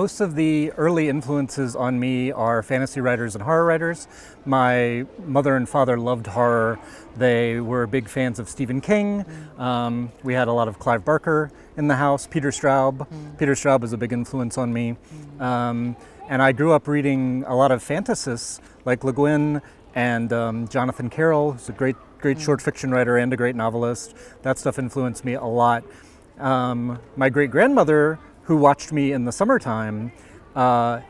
Most of the early influences on me are fantasy writers and horror writers. My mother and father loved horror. They were big fans of Stephen King. We had a lot of Clive Barker in the house, Peter Straub. Peter Straub was a big influence on me. And I grew up reading a lot of fantasists like Le Guin and Jonathan Carroll, who's a great short fiction writer and a great novelist. That stuff influenced me a lot. My great-grandmother, who watched me in the summertime,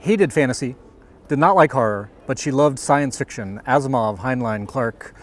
hated fantasy, did not like horror, but she loved science fiction, Asimov, Heinlein, Clarke.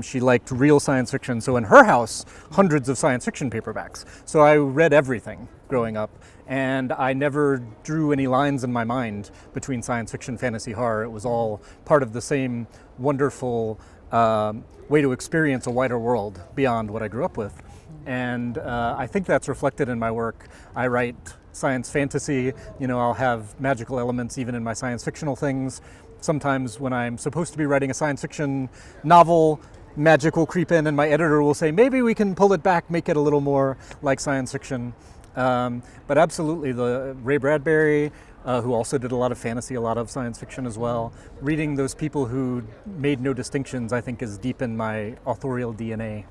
She liked real science fiction, so in her house, hundreds of science fiction paperbacks. So I read everything growing up, and I never drew any lines in my mind between science fiction, fantasy, horror. It was all part of the same wonderful way to experience a wider world beyond what I grew up with. And I think that's reflected in my work. I write science fantasy, I'll have magical elements even in my science fictional things. Sometimes when I'm supposed to be writing a science fiction novel, magic will creep in and my editor will say, maybe we can pull it back, make it a little more like science fiction. But absolutely, the Ray Bradbury, who also did a lot of fantasy, a lot of science fiction as well. Reading those people who made no distinctions, I think, is deep in my authorial DNA.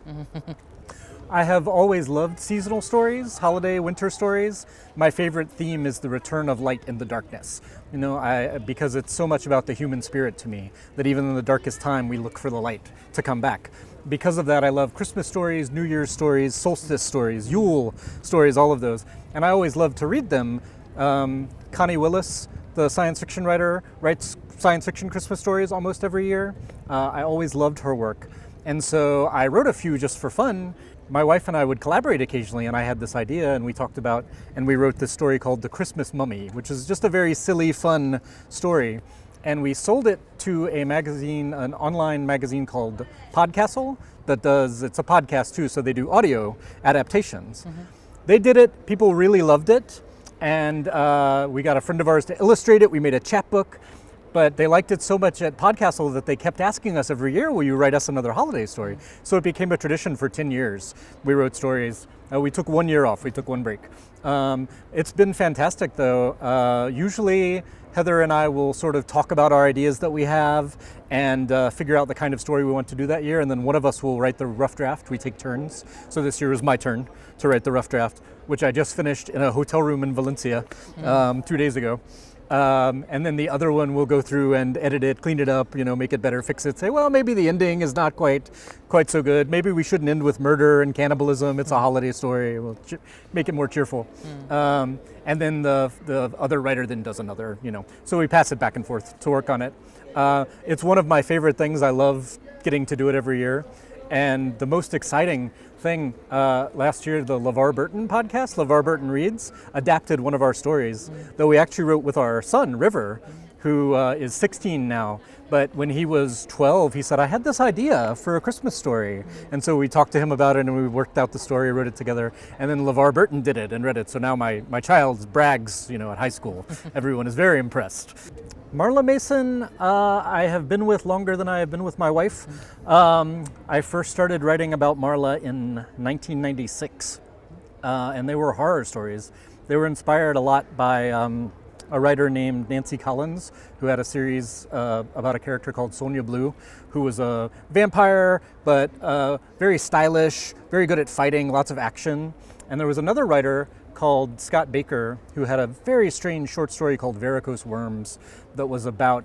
I have always loved seasonal stories, holiday, winter stories. My favorite theme is the return of light in the darkness. Because it's so much about the human spirit to me, that even in the darkest time, we look for the light to come back. Because of that, I love Christmas stories, New Year's stories, solstice stories, Yule stories, all of those. And I always love to read them. Connie Willis, the science fiction writer, writes science fiction Christmas stories almost every year. I always loved her work. And so I wrote a few just for fun. My wife and I would collaborate occasionally, and I had this idea, and we talked about, and we wrote this story called The Christmas Mummy, which is just a very silly, fun story. And we sold it to a magazine, an online magazine called Podcastle, it's a podcast too, so they do audio adaptations. They did it, people really loved it, and we got a friend of ours to illustrate it. We made a chapbook. But they liked it so much at Podcastle that they kept asking us every year, will you write us another holiday story? So it became a tradition for 10 years. We wrote stories. We took 1 year off. We took one break. It's been fantastic, though. Usually, Heather and I will sort of talk about our ideas that we have and figure out the kind of story we want to do that year. And then one of us will write the rough draft. We take turns. So this year was my turn to write the rough draft, which I just finished in a hotel room in Valencia 2 days ago. And then the other one will go through and edit it, clean it up, make it better, fix it, say, well, maybe the ending is not quite so good. Maybe we shouldn't end with murder and cannibalism. It's a holiday story. We'll make it more cheerful. And then the other writer then does another, So we pass it back and forth to work on it. It's one of my favorite things. I love getting to do it every year. And the most exciting thing, last year, the LeVar Burton podcast, LeVar Burton Reads, adapted one of our stories that we actually wrote with our son, River, who is 16 now. But when he was 12, he said, I had this idea for a Christmas story. And so we talked to him about it and we worked out the story, wrote it together. And then LeVar Burton did it and read it. So now my child brags, at high school. Everyone is very impressed. Marla Mason, I have been with longer than I have been with my wife. I first started writing about Marla in 1996, and they were horror stories. They were inspired a lot by a writer named Nancy Collins, who had a series about a character called Sonia Blue, who was a vampire, but very stylish, very good at fighting, lots of action. And there was another writer called Scott Baker, who had a very strange short story called Varicose Worms that was about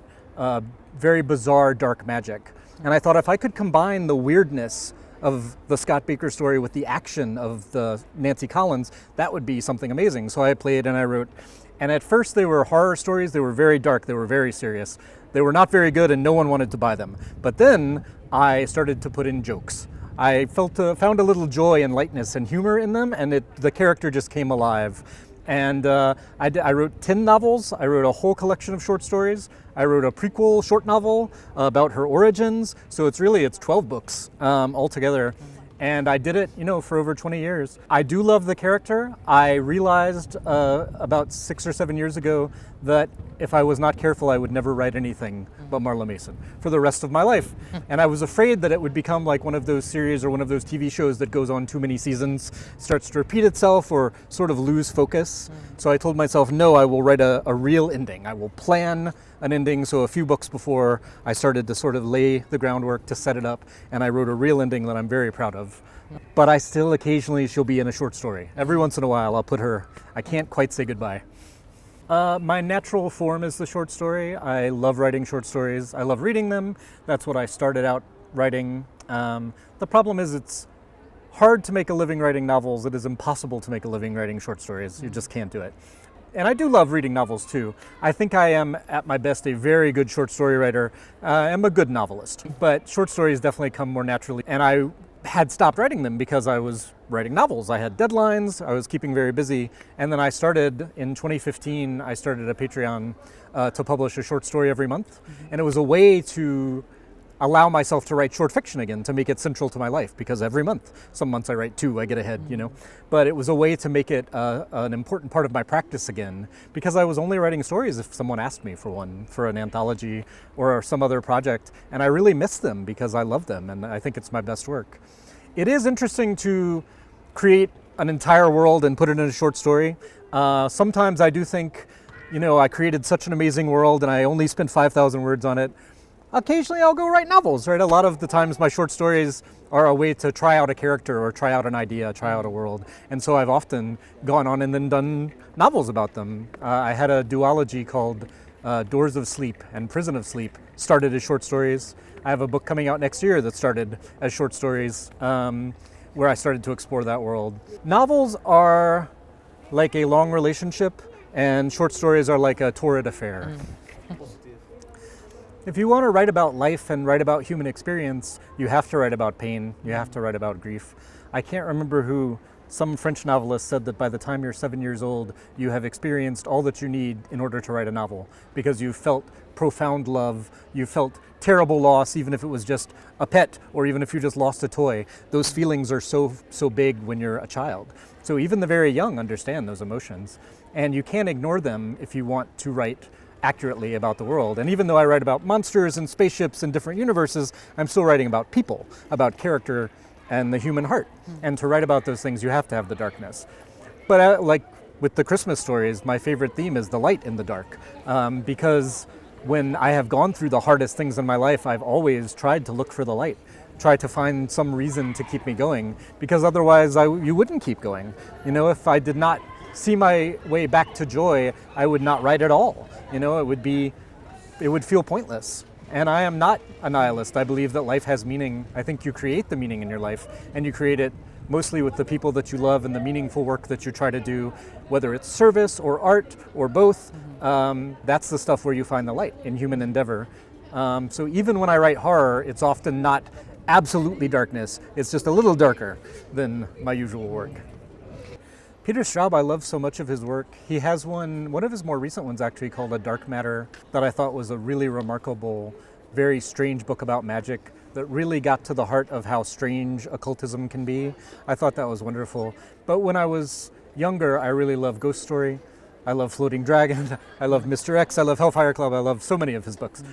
very bizarre dark magic. And I thought if I could combine the weirdness of the Scott Baker story with the action of the Nancy Collins, that would be something amazing. So I played and I wrote. And at first they were horror stories. They were very dark. They were very serious. They were not very good and no one wanted to buy them. But then I started to put in jokes. I found a little joy and lightness and humor in them, and the character just came alive. And I wrote 10 novels. I wrote a whole collection of short stories. I wrote a prequel short novel about her origins. So it's 12 books altogether. And I did it, for over 20 years. I do love the character. I realized about 6 or 7 years ago that if I was not careful, I would never write anything but Marla Mason for the rest of my life. And I was afraid that it would become like one of those series or one of those TV shows that goes on too many seasons, starts to repeat itself or sort of lose focus. So I told myself, no, I will write a real ending. I will plan an ending. So a few books before, I started to sort of lay the groundwork to set it up, and I wrote a real ending that I'm very proud of. But I still occasionally, she'll be in a short story. Every once in a while, I'll put her, I can't quite say goodbye. My natural form is the short story. I love writing short stories. I love reading them. That's what I started out writing. The problem is it's hard to make a living writing novels. It is impossible to make a living writing short stories. You just can't do it. And I do love reading novels too. I think I am at my best a very good short story writer. I'm a good novelist, but short stories definitely come more naturally. And I had stopped writing them because I was writing novels. I had deadlines, I was keeping very busy, and then I started, in 2015, I started a Patreon to publish a short story every month, and it was a way to allow myself to write short fiction again, to make it central to my life, because every month, some months I write 2, I get ahead, you know, but it was a way to make it an important part of my practice again, because I was only writing stories if someone asked me for one, for an anthology or some other project, and I really miss them because I love them, and I think it's my best work. It is interesting to create an entire world and put it in a short story. Sometimes I do think, you know, I created such an amazing world and I only spent 5,000 words on it. Occasionally I'll go write novels, right? A lot of the times my short stories are a way to try out a character or try out an idea, try out a world. And so I've often gone on and then done novels about them. I had a duology called Doors of Sleep and Prison of Sleep, started as short stories. I have a book coming out next year that started as short stories, where I started to explore that world. Novels are like a long relationship, and short stories are like a torrid affair. If you want to write about life and write about human experience, you have to write about pain, you have to write about grief. I can't remember who, some French novelist said that by the time you're 7 years old, you have experienced all that you need in order to write a novel, because you felt profound love, you felt terrible loss, even if it was just a pet or even if you just lost a toy. Those feelings are so big when you're a child. So even the very young understand those emotions, and you can't ignore them if you want to write accurately about the world. And even though I write about monsters and spaceships and different universes, I'm still writing about people, about character and the human heart. And to write about those things, you have to have the darkness. But like with the Christmas stories, my favorite theme is the light in the dark, because when I have gone through the hardest things in my life, I've always tried to look for the light, try to find some reason to keep me going, because otherwise you wouldn't keep going. You know, if I did not see my way back to joy, I would not write at all. You know, it would feel pointless. And I am not a nihilist. I believe that life has meaning. I think you create the meaning in your life, and you create it mostly with the people that you love and the meaningful work that you try to do, whether it's service or art or both. That's the stuff where you find the light in human endeavor. So even when I write horror, it's often not absolutely darkness. It's just a little darker than my usual work. Peter Straub, I love so much of his work. He has one of his more recent ones actually, called A Dark Matter, that I thought was a really remarkable, very strange book about magic that really got to the heart of how strange occultism can be. I thought that was wonderful. But when I was younger, I really loved Ghost Story. I love Floating Dragon. I love Mr. X. I love Hellfire Club. I love so many of his books.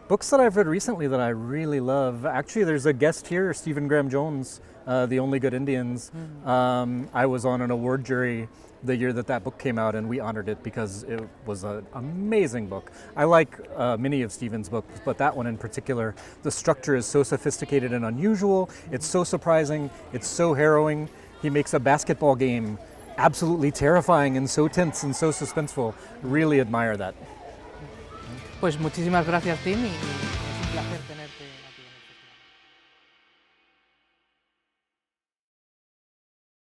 Books that I've read recently that I really love. Actually, there's a guest here, Stephen Graham Jones, The Only Good Indians. I was on an award jury the year that book came out, and we honored it because it was an amazing book. I like many of Stephen's books, but that one in particular, the structure is so sophisticated and unusual. It's so surprising. It's so harrowing. He makes a basketball game absolutely terrifying and so tense and so suspenseful. Really admire that. Pues muchísimas gracias, Tim, y es un placer tenerte aquí.